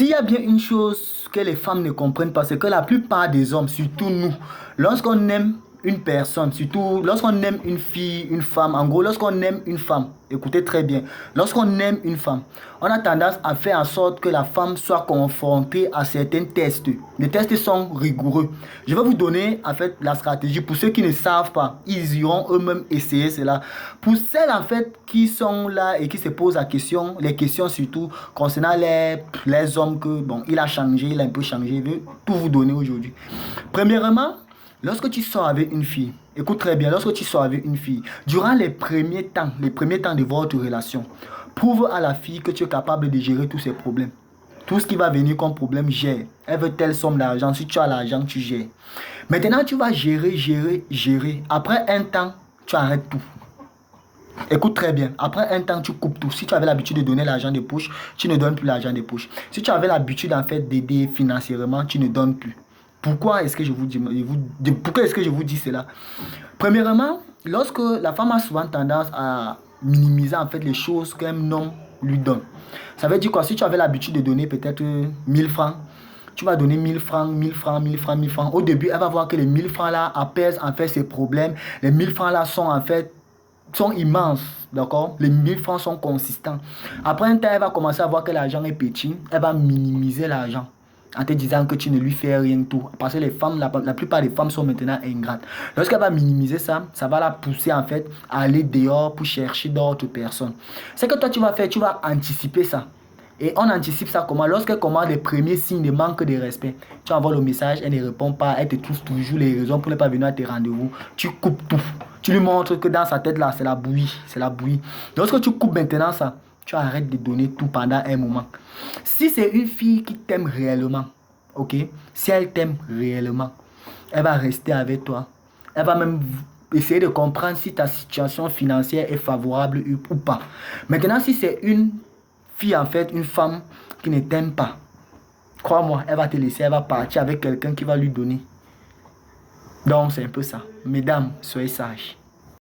S'il y a bien une chose que les femmes ne comprennent pas, c'est que la plupart des hommes, surtout nous, lorsqu'on aime une personne, surtout lorsqu'on aime une fille, une femme, en gros, lorsqu'on aime une femme, écoutez très bien, lorsqu'on aime une femme, on a tendance à faire en sorte que la femme soit confrontée à certains tests. Les tests sont rigoureux. Je vais vous donner en fait la stratégie pour ceux qui ne savent pas. Ils iront eux-mêmes essayer cela. Pour celles en fait qui sont là et qui se posent la question, les questions surtout concernant les hommes que bon, il a changé, il a un peu changé, je vais tout vous donner aujourd'hui. Premièrement, lorsque tu sors avec une fille, écoute très bien, lorsque tu sors avec une fille, durant les premiers temps de votre relation, prouve à la fille que tu es capable de gérer tous ses problèmes. Tout ce qui va venir comme problème, gère. Elle veut telle somme d'argent. Si tu as l'argent, tu gères. Maintenant, tu vas gérer, gérer, gérer. Après un temps, tu arrêtes tout. Écoute très bien. Après un temps, tu coupes tout. Si tu avais l'habitude de donner l'argent de poche, tu ne donnes plus l'argent de poche. Si tu avais l'habitude en fait d'aider financièrement, tu ne donnes plus. Pourquoi est-ce que je vous dis cela? Premièrement, lorsque la femme a souvent tendance à minimiser en fait les choses qu'un homme lui donne. Ça veut dire quoi? Si tu avais l'habitude de donner peut-être 1000 francs, tu vas donner 1000 francs, 1000 francs, 1000 francs, 1000 francs. Au début, elle va voir que les 1000 francs là apaisent en fait ses problèmes. Les 1000 francs là sont en fait sont immenses, d'accord? Les 1000 francs sont consistants. Après un temps, elle va commencer à voir que l'argent est petit. Elle va minimiser l'argent en te disant que tu ne lui fais rien tout. Parce que les femmes, la plupart des femmes sont maintenant ingrates. Lorsqu'elle va minimiser ça, ça va la pousser en fait à aller dehors pour chercher d'autres personnes. Ce que toi tu vas faire, tu vas anticiper ça. Et on anticipe ça comment? Lorsqu'elle commence les premiers signes de manque de respect, tu envoies le message, elle ne répond pas, elle te trouve toujours les raisons pour ne pas venir à tes rendez-vous. Tu coupes tout. Tu lui montres que dans sa tête là, c'est la bouillie. C'est la bouillie. Lorsque tu coupes maintenant ça, tu arrêtes de donner tout pendant un moment. Si c'est une fille qui t'aime réellement, ok? Si elle t'aime réellement, elle va rester avec toi. Elle va même essayer de comprendre si ta situation financière est favorable ou pas. Maintenant, si c'est une fille, en fait, une femme qui ne t'aime pas, crois-moi, elle va te laisser, elle va partir avec quelqu'un qui va lui donner. Donc, c'est un peu ça. Mesdames, soyez sages.